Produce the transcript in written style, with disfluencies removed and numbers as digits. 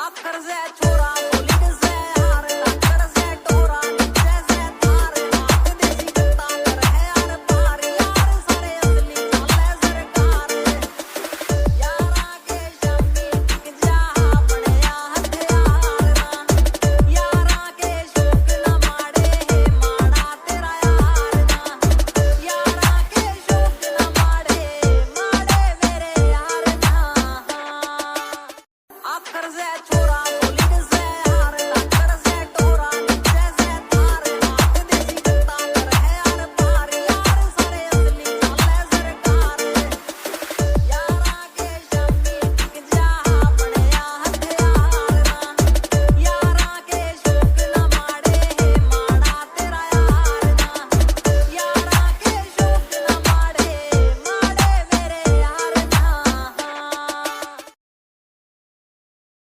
आखर से छोरा बोली से हार लाकड़ से टोरा नीचे से तार हाथ देसी गत्ता कर है यार पार यार सारे असली चाले सरकार यारा के शामी टिक जा बनया हथियार ना यारा के शौक ना माड़े है माड़ा तेरा यार ना यारा के शौक ना माड़े माड़े मेरे यार ना आखर से